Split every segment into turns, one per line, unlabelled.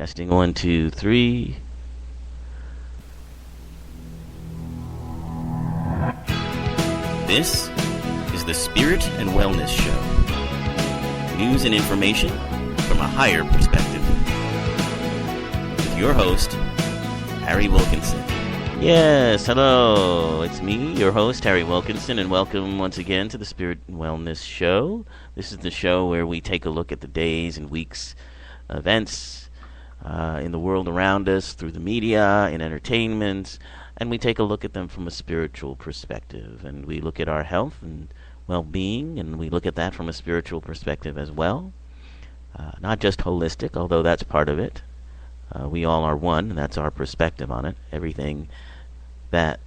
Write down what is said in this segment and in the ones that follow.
Testing 1, 2, 3. This is the Spirit and Wellness Show. News and information from a higher perspective. With your host, Harry Wilkinson. Yes, hello. It's me, your host, Harry Wilkinson, and welcome once again to the Spirit and Wellness Show. This is the show where we take a look at the days and weeks, events in the world around us through the media, in entertainment, and we take a look at them from a spiritual perspective. And we look at our health and well-being, and we look at that from a spiritual perspective as well. Not just holistic, although that's part of it. We all are one, and that's our perspective on it. Everything that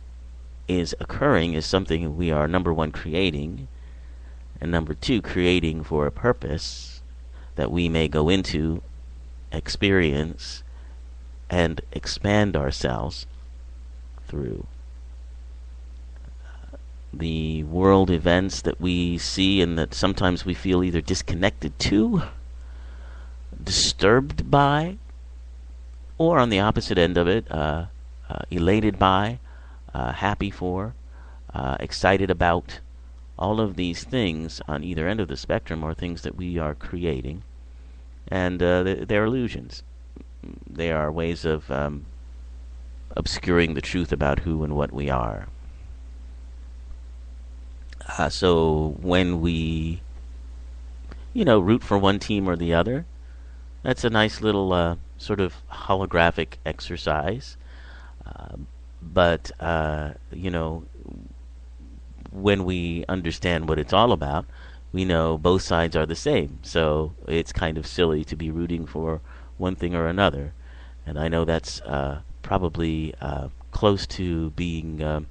is occurring is something we are, number one, creating, and number two, creating for a purpose that we may go into, experience, and expand ourselves through. The world events that we see and that sometimes we feel either disconnected to, disturbed by, or on the opposite end of it, elated by, happy for, excited about. All of these things on either end of the spectrum are things that we are creating, and they're illusions. They are ways of obscuring the truth about who and what we are. So when we, root for one team or the other, that's a nice little sort of holographic exercise. But when we understand what it's all about, we know both sides are the same. So it's kind of silly to be rooting for one thing or another. And I know that's probably close to being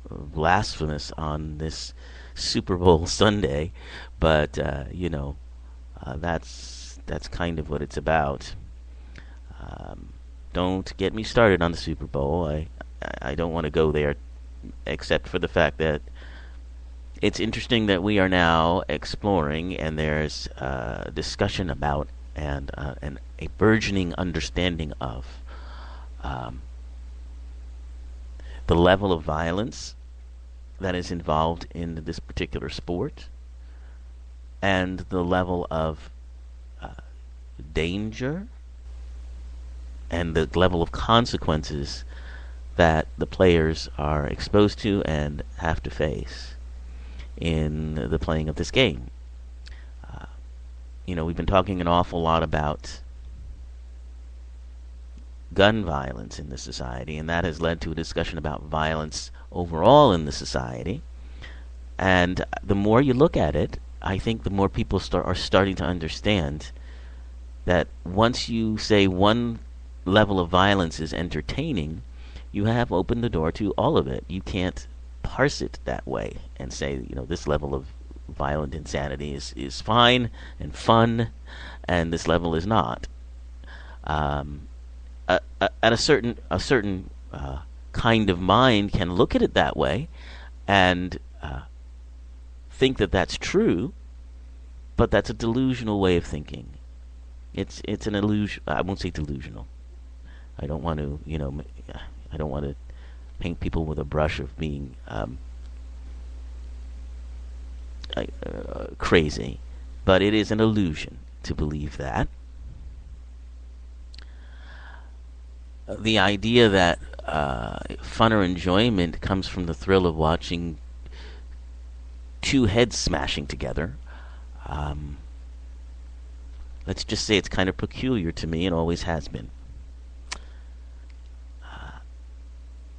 blasphemous on this Super Bowl Sunday, but that's kind of what it's about. Don't get me started on the Super Bowl. I don't want to go there, except for the fact that it's interesting that we are now exploring, and there's discussion about and a burgeoning understanding of the level of violence that is involved in this particular sport, and the level of danger and the level of consequences that the players are exposed to and have to face in the playing of this game. We've been talking an awful lot about gun violence in the society, and that has led to a discussion about violence overall in the society. And the more you look at it, I think the more people are starting to understand that once you say one level of violence is entertaining, you have opened the door to all of it. You can't parse it that way and say, this level of violent insanity is fine and fun, and this level is not. At a certain kind of mind can look at it that way and think that that's true, but that's a delusional way of thinking. It's an illusion. I won't say delusional. I don't want to, I don't want to paint people with a brush of being crazy, but it is an illusion to believe that. The idea that fun or enjoyment comes from the thrill of watching two heads smashing together, let's just say it's kind of peculiar to me and always has been.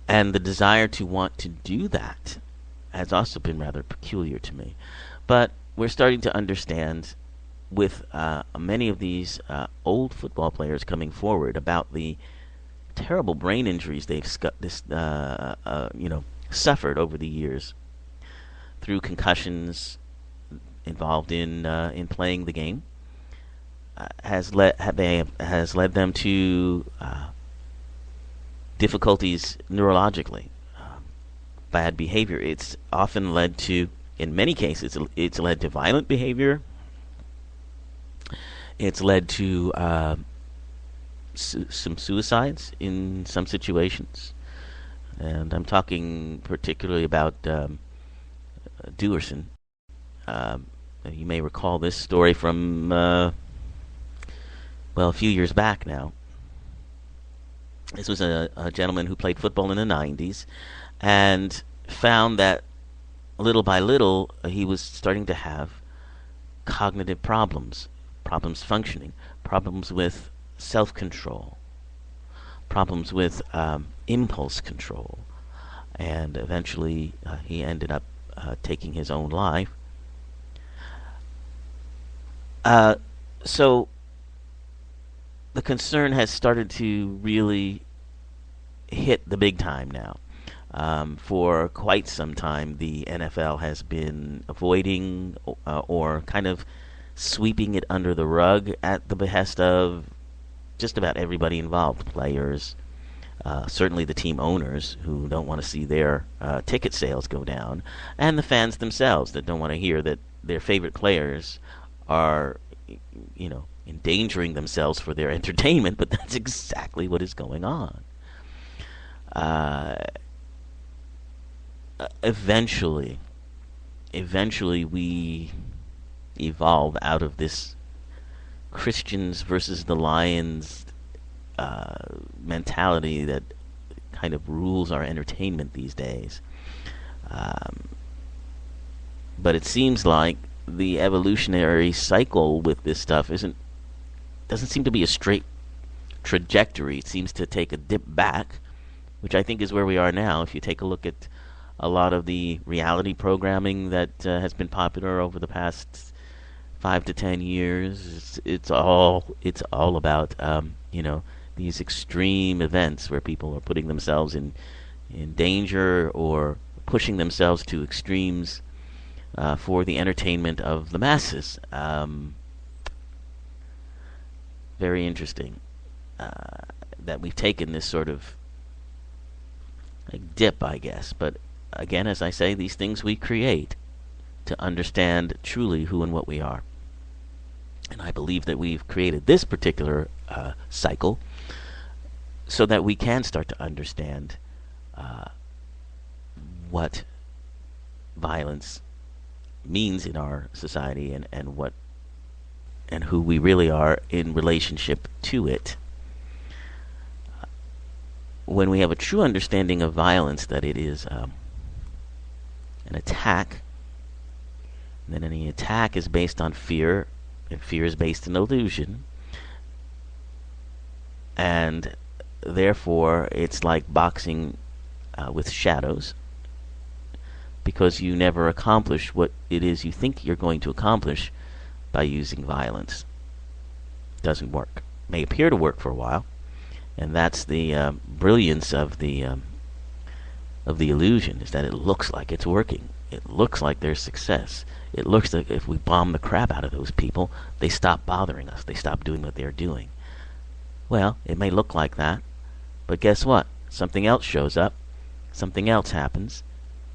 And the desire to want to do that has also been rather peculiar to me. But we're starting to understand with many of these old football players coming forward about the terrible brain injuries they've suffered over the years through concussions involved in playing the game. Has led them to difficulties neurologically, bad behavior. It's often led to, in many cases, it's led to violent behavior. It's led to some suicides in some situations. And I'm talking particularly about Dewerson. Um, you may recall this story from, a few years back now. This was a gentleman who played football in the 90s and found that little by little he was starting to have cognitive problems, problems functioning, problems with self-control, problems with impulse control, and eventually he ended up taking his own life. So the concern has started to really hit the big time now. For quite some time, the NFL has been avoiding or kind of sweeping it under the rug at the behest of just about everybody involved, players, certainly the team owners who don't want to see their ticket sales go down, and the fans themselves that don't want to hear that their favorite players are, endangering themselves for their entertainment, but that's exactly what is going on. Eventually, we evolve out of this Christians versus the Lions mentality that kind of rules our entertainment these days. But it seems like the evolutionary cycle with this stuff doesn't seem to be a straight trajectory. It seems to take a dip back, which I think is where we are now. If you take a look at a lot of the reality programming that has been popular over the past 5 to 10 years, it's all about these extreme events where people are putting themselves in danger or pushing themselves to extremes for the entertainment of the masses. Very interesting that we've taken this sort of dip, I guess. But again, as I say, these things we create to understand truly who and what we are. And I believe that we've created this particular cycle so that we can start to understand what violence means in our society and what and who we really are in relationship to it. When we have a true understanding of violence, that it is an attack, and then any attack is based on fear, and fear is based in illusion, and therefore it's like boxing with shadows, because you never accomplish what it is you think you're going to accomplish by using violence. It doesn't work. It may appear to work for a while, and that's the brilliance of the illusion, is that it looks like it's working. It looks like there's success. It looks like if we bomb the crap out of those people, they stop bothering us. They stop doing what they're doing. Well, it may look like that, but guess what? Something else shows up. Something else happens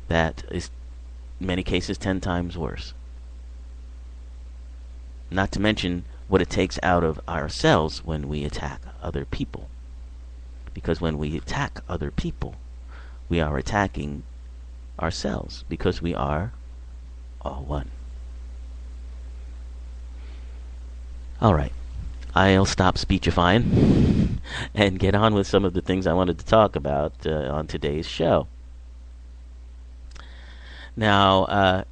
that is, in many cases, 10 times worse. Not to mention what it takes out of ourselves when we attack other people. Because when we attack other people, we are attacking ourselves, because we are all one. All right. I'll stop speechifying and get on with some of the things I wanted to talk about on today's show. Now,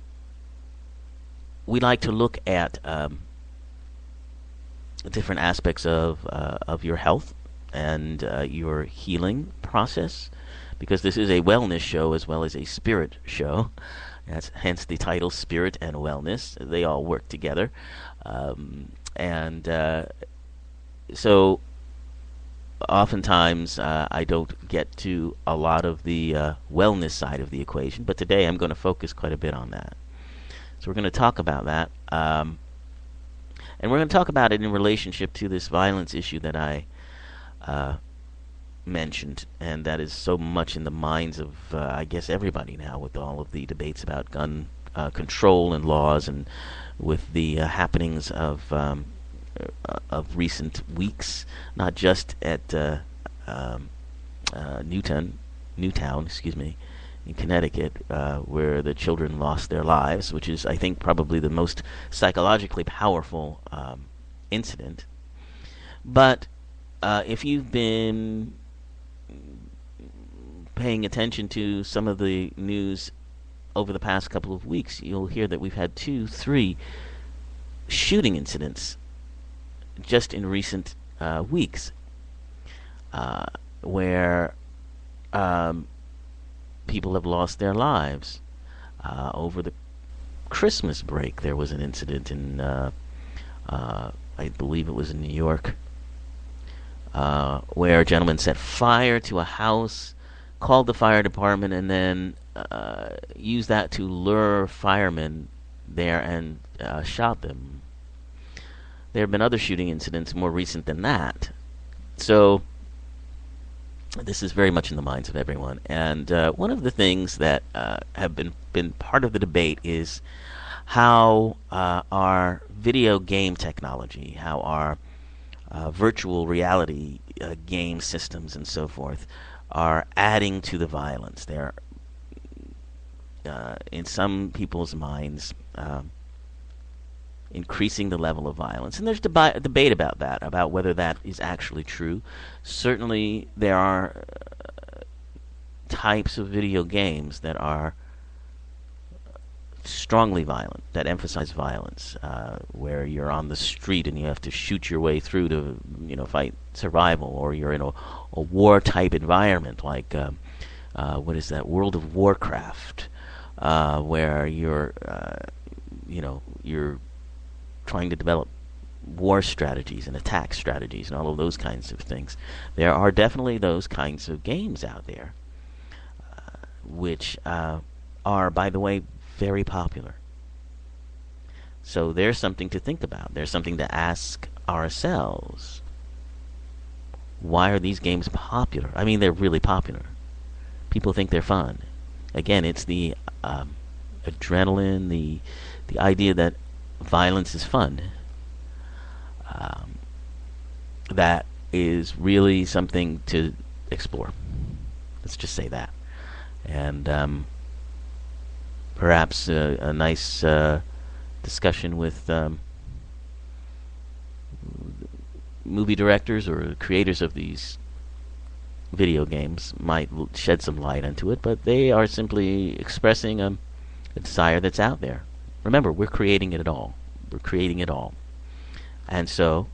we like to look at different aspects of your health and your healing process, because this is a wellness show as well as a spirit show. That's hence the title, Spirit and Wellness. They all work together. So oftentimes I don't get to a lot of the wellness side of the equation, but today I'm going to focus quite a bit on that. So we're going to talk about that. And we're going to talk about it in relationship to this violence issue that I mentioned, and that is so much in the minds of, I guess, everybody now, with all of the debates about gun control and laws, and with the happenings of of recent weeks, not just at Newtown, excuse me, in Connecticut, where the children lost their lives, which is, I think, probably the most psychologically powerful incident. But if you've been paying attention to some of the news over the past couple of weeks, you'll hear that we've had 2-3 shooting incidents just in recent weeks, where people have lost their lives. Over the Christmas break, there was an incident in, I believe it was in New York, where a gentleman set fire to a house, called the fire department, and then used that to lure firemen there and shot them. There have been other shooting incidents more recent than that. So this is very much in the minds of everyone. And one of the things that have been part of the debate is how our video game technology, how our virtual reality game systems and so forth are adding to the violence. They're, in some people's minds, increasing the level of violence. And there's debate about that, about whether that is actually true. Certainly there are types of video games that are strongly violent, that emphasize violence, where you're on the street and you have to shoot your way through to, fight survival, or you're in a war-type environment like, what is that, World of Warcraft, where you're trying to develop war strategies and attack strategies and all of those kinds of things. There are definitely those kinds of games out there, which are, by the way, very popular. So there's something to think about. There's something to ask ourselves. Why are these games popular? I mean, they're really popular. People think they're fun. Again, it's the adrenaline, the idea that violence is fun. That is really something to explore. Let's just say that. And perhaps a nice discussion with movie directors or creators of these video games might shed some light into it, but they are simply expressing a desire that's out there. Remember, we're creating it all. We're creating it all. And so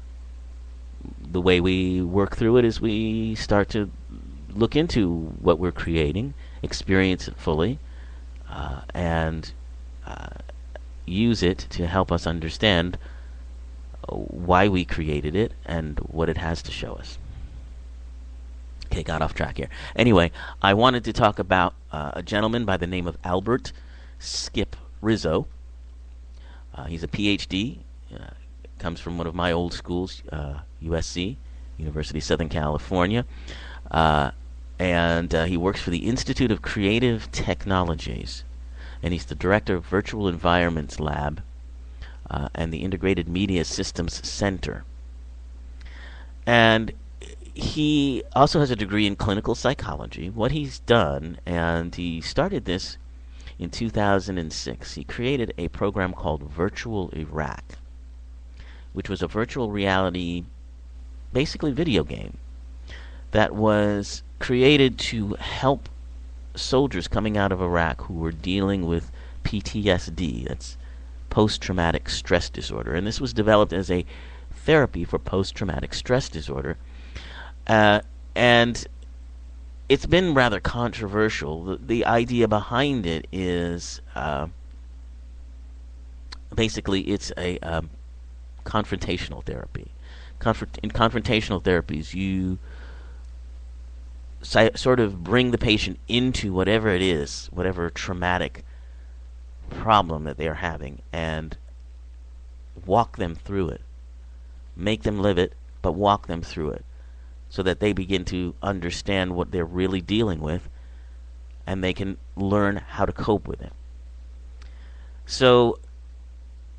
the way we work through it is we start to look into what we're creating, experience it fully, and use it to help us understand why we created it and what it has to show us. Okay, got off track here. Anyway, I wanted to talk about a gentleman by the name of Albert Skip Rizzo. He's a PhD, comes from one of my old schools, USC, University of Southern California, and he works for the Institute of Creative Technologies, and he's the director of Virtual Environments Lab and the Integrated Media Systems Center. And he also has a degree in clinical psychology. What he's done, and he started this in 2006, he created a program called Virtual Iraq, which was a virtual reality, basically video game, that was created to help soldiers coming out of Iraq who were dealing with PTSD, that's post-traumatic stress disorder. And this was developed as a therapy for post-traumatic stress disorder. And it's been rather controversial. The idea behind it is basically it's a confrontational therapy. In confrontational therapies, you sort of bring the patient into whatever it is, whatever traumatic problem that they are having, and walk them through it. Make them live it, but walk them through it, so that they begin to understand what they're really dealing with, and they can learn how to cope with it. So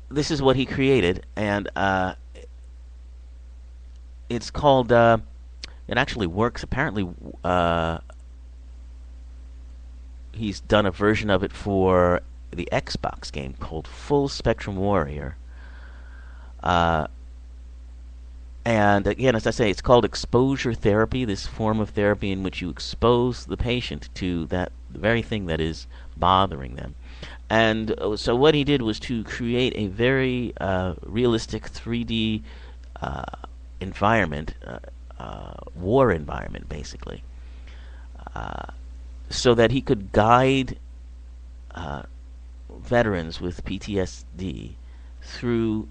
this is what he created, and It's called. It actually works. Apparently, he's done a version of it for the Xbox game called Full Spectrum Warrior. Uh, and again, as I say, it's called exposure therapy, this form of therapy in which you expose the patient to that very thing that is bothering them. And so what he did was to create a very realistic 3D uh, environment, war environment, basically, uh, so that he could guide uh, veterans with PTSD through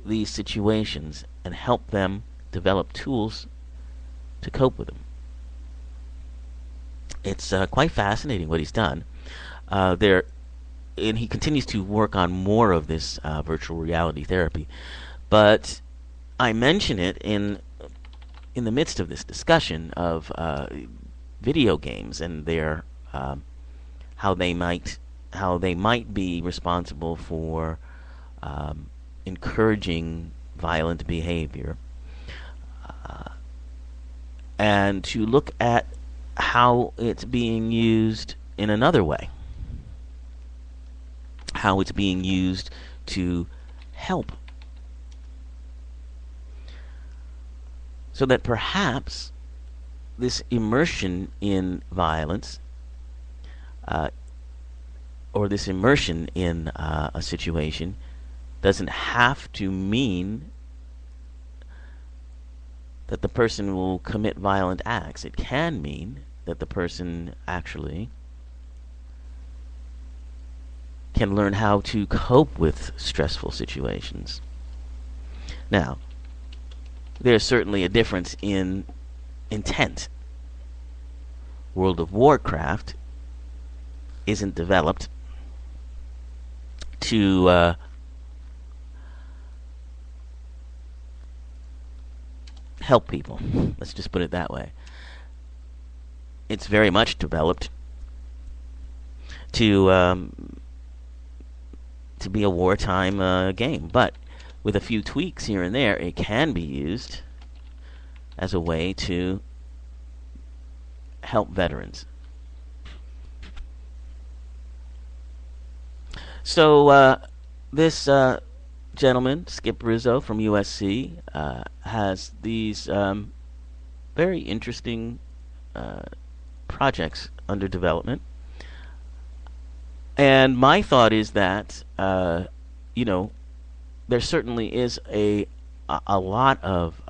these situations and help them develop tools to cope with them. It's quite fascinating what he's done. There, and he continues to work on more of this virtual reality therapy. But I mention it in the midst of this discussion of video games and their how they might be responsible for encouraging violent behavior, and to look at how it's being used in another way, how it's being used to help, so that perhaps this immersion in violence, or this immersion in a situation, doesn't have to mean that the person will commit violent acts. It can mean that the person actually can learn how to cope with stressful situations. Now, there's certainly a difference in intent. World of Warcraft isn't developed to help people. Let's just put it that way. It's very much developed to be a wartime game, but with a few tweaks here and there, it can be used as a way to help veterans. So this gentleman, Skip Rizzo from USC, has these very interesting projects under development. And my thought is that, there certainly is a lot of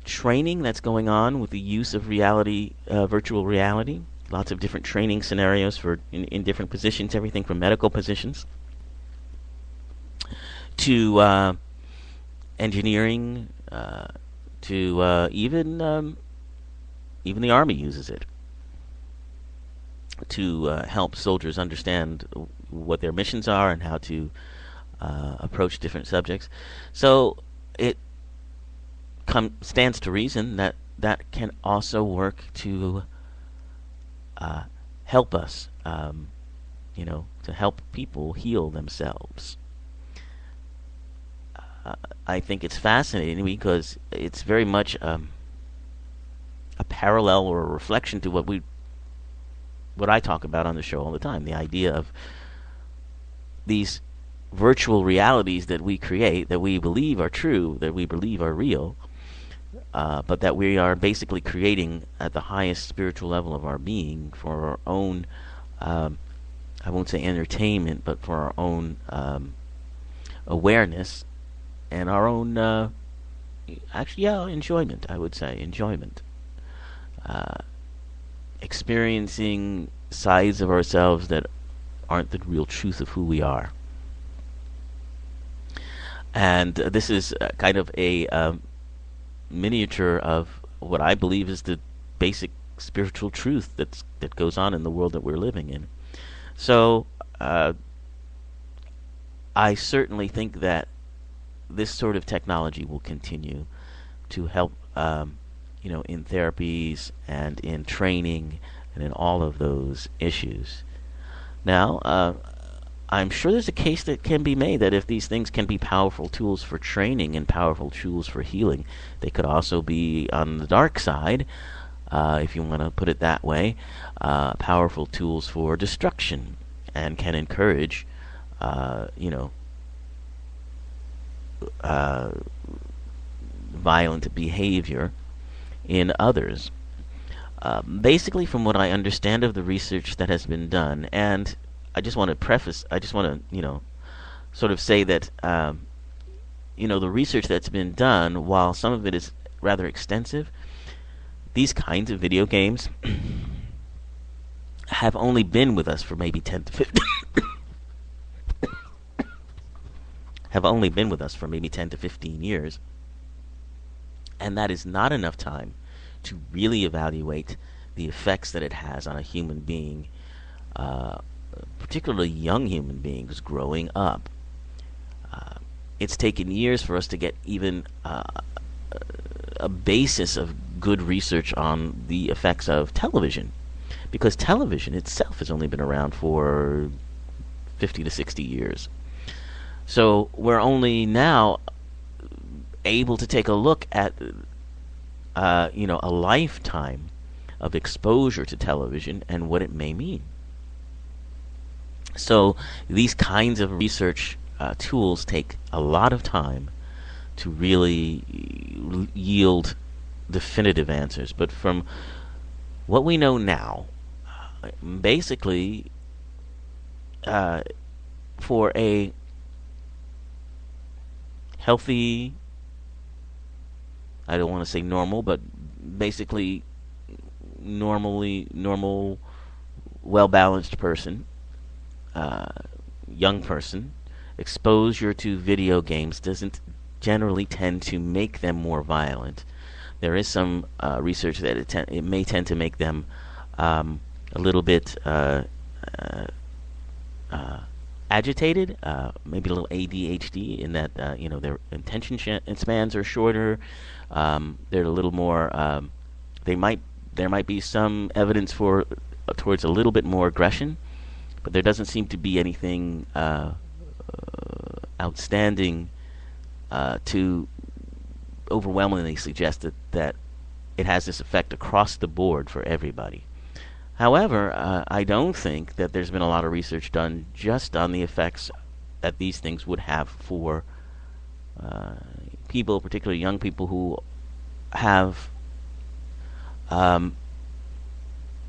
training that's going on with the use of virtual reality. Lots of different training scenarios for in different positions, everything from medical positions to engineering, to even the Army uses it to help soldiers understand what their missions are and how to approach different subjects. So it stands to reason that that can also work to help us, to help people heal themselves. I think it's fascinating because it's very much a parallel or a reflection to what I talk about on the show all the time. The idea of these virtual realities that we create, that we believe are true, that we believe are real, but that we are basically creating at the highest spiritual level of our being for our own, I won't say entertainment, but for our own awareness and our own, enjoyment, I would say, enjoyment. Experiencing sides of ourselves that aren't the real truth of who we are. And this is kind of a miniature of what I believe is the basic spiritual truth that goes on in the world that we're living in. So I certainly think that this sort of technology will continue to help, in therapies and in training and in all of those issues. Now, I'm sure there's a case that can be made that if these things can be powerful tools for training and powerful tools for healing, they could also be on the dark side, if you want to put it that way, powerful tools for destruction, and can encourage, violent behavior in others. Basically, from what I understand of the research that has been done, and I just want to sort of say that, the research that's been done, while some of it is rather extensive, these kinds of video games have only been with us for maybe 10 to 15 have only been with us for maybe 10 to 15 years. And that is not enough time to really evaluate the effects that it has on a human being, particularly young human beings growing up. It's taken years for us to get even a basis of good research on the effects of television, because television itself has only been around for 50 to 60 years. So we're only now able to take a look at a lifetime of exposure to television and what it may mean. So these kinds of research tools take a lot of time to really yield definitive answers. But from what we know now, basically, for a healthy, I don't want to say normal, but basically normal, well-balanced person, young person, exposure to video games doesn't generally tend to make them more violent. There is some research that it may tend to make them a little bit agitated, maybe a little ADHD, in that their attention spans are shorter. They're a little more. There might be some evidence towards a little bit more aggression, but there doesn't seem to be anything outstanding to overwhelmingly suggest that it has this effect across the board for everybody. However, I don't think that there's been a lot of research done just on the effects that these things would have for people, particularly young people who have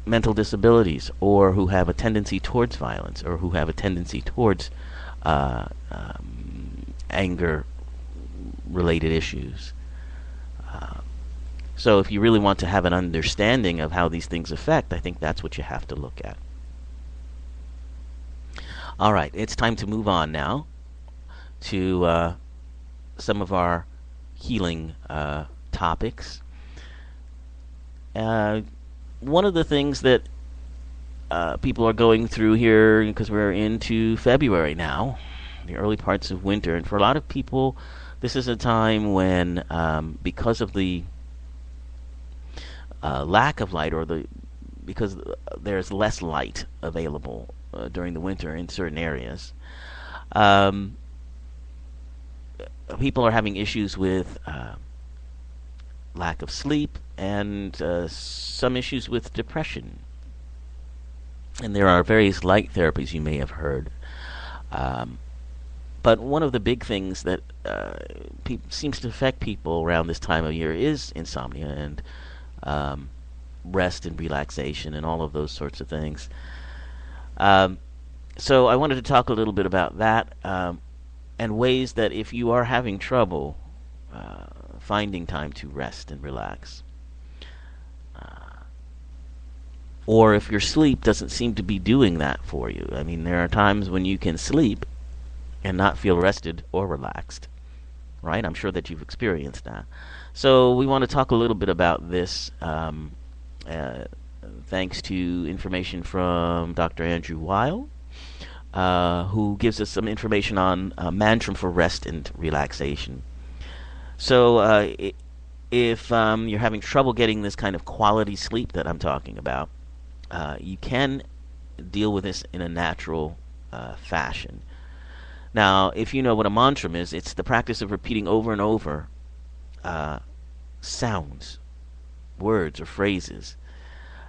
mental disabilities, or who have a tendency towards violence, or who have a tendency towards anger-related issues. So if you really want to have an understanding of how these things affect, I think that's what you have to look at. All right, it's time to move on now to some of our healing topics. One of the things that people are going through here, because we're into February now, the early parts of winter, and for a lot of people, this is a time when, because of the lack of light, because there's less light available during the winter in certain areas, people are having issues with lack of sleep, and some issues with depression. And there are various light therapies you may have heard. But one of the big things that seems to affect people around this time of year is insomnia and rest and relaxation and all of those sorts of things. So I wanted to talk a little bit about that, and ways that if you are having trouble finding time to rest and relax, or if your sleep doesn't seem to be doing that for you. I mean, there are times when you can sleep and not feel rested or relaxed, right? I'm sure that you've experienced that. So we want to talk a little bit about this, thanks to information from Dr. Andrew Weil, who gives us some information on mantra for rest and relaxation. So if you're having trouble getting this kind of quality sleep that I'm talking about, you can deal with this in a natural fashion. Now, if you know what a mantra is, it's the practice of repeating over and over sounds, words, or phrases.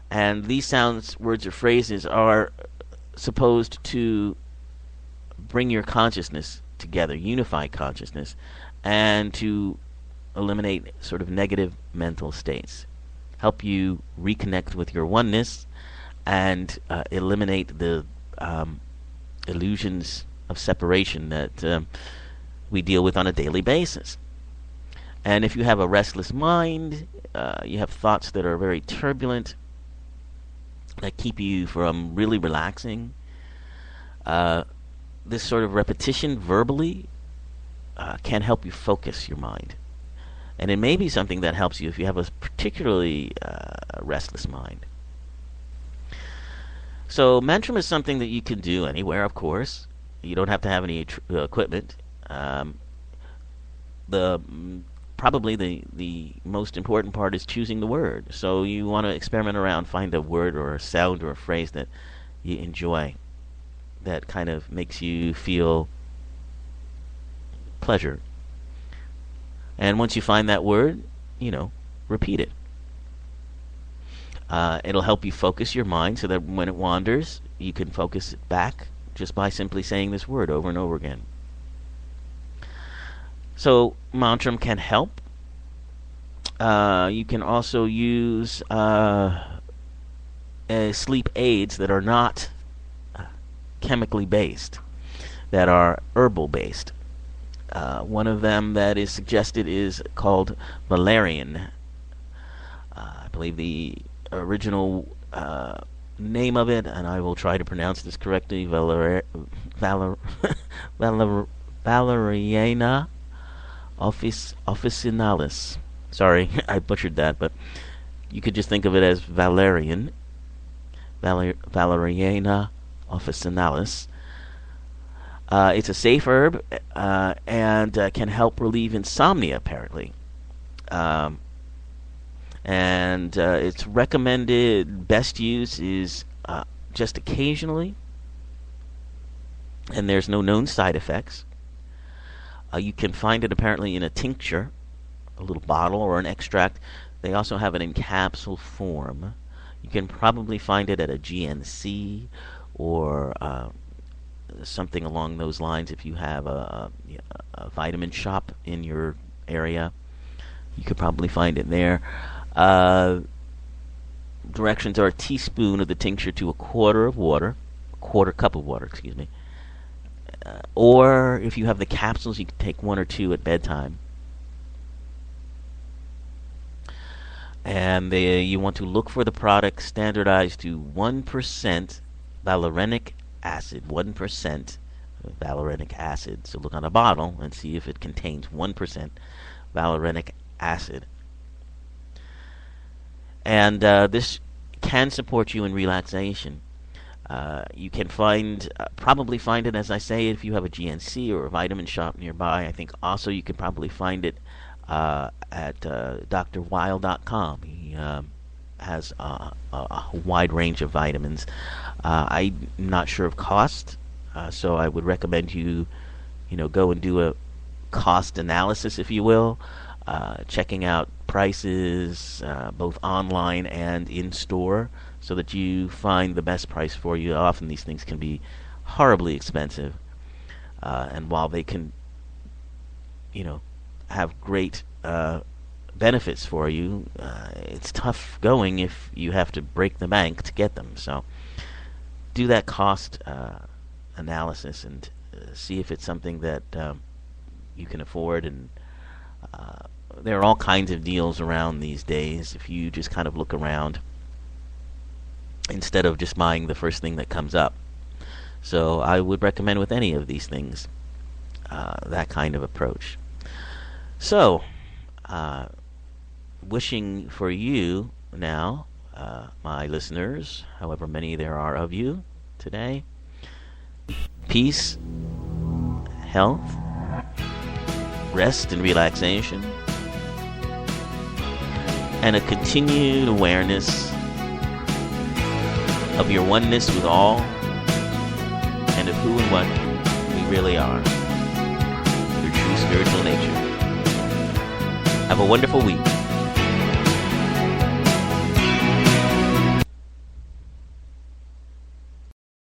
And these sounds, words, or phrases are supposed to bring your consciousness together, unify consciousness, and to eliminate sort of negative mental states, help you reconnect with your oneness, and eliminate the illusions of separation that we deal with on a daily basis. And if you have a restless mind, you have thoughts that are very turbulent, that keep you from really relaxing, this sort of repetition verbally can help you focus your mind. And it may be something that helps you if you have a particularly restless mind. So mantra is something that you can do anywhere, of course. You don't have to have any equipment. Probably the most important part is choosing the word. So you want to experiment around, find a word or a sound or a phrase that you enjoy, that kind of makes you feel pleasure. And once you find that word, repeat it. It'll help you focus your mind so that when it wanders, you can focus it back just by simply saying this word over and over again. So mantra can help. You can also use sleep aids that are not chemically based, that are herbal based. One of them that is suggested is called valerian. I believe the original name of it, and I will try to pronounce this correctly, Valeriana officinalis. Sorry, I butchered that, but you could just think of it as valerian, Valeriana officinalis. It's a safe herb and can help relieve insomnia, apparently. And its recommended best use is just occasionally, and there's no known side effects. You can find it apparently in a tincture, a little bottle, or an extract. They also have it in capsule form. You can probably find it at a GNC or something along those lines. If you have a vitamin shop in your area, you could probably find it there. Directions are a teaspoon of the tincture to a quarter cup of water, excuse me. Or if you have the capsules, you can take 1 or 2 at bedtime. And you want to look for the product standardized to 1% valerianic acid. 1% valerianic acid. So look on a bottle and see if it contains 1% valerianic acid. And this can support you in relaxation. You can probably find it, as I say, if you have a GNC or a vitamin shop nearby. I think also you can probably find it at drwild.com. He has a wide range of vitamins. I'm not sure of cost, so I would recommend you go and do a cost analysis, if you will, checking out prices both online and in store, so that you find the best price for you. Often these things can be horribly expensive, and while they can, have great benefits for you, it's tough going if you have to break the bank to get them. So do that cost analysis and see if it's something that you can afford. And there are all kinds of deals around these days if you just kind of look around, instead of just buying the first thing that comes up. So I would recommend with any of these things that kind of approach. So, wishing for you now, my listeners, however many there are of you today, peace, health, rest and relaxation, and a continued awareness of your oneness with all and of who and what we really are, your true spiritual nature. Have a wonderful week.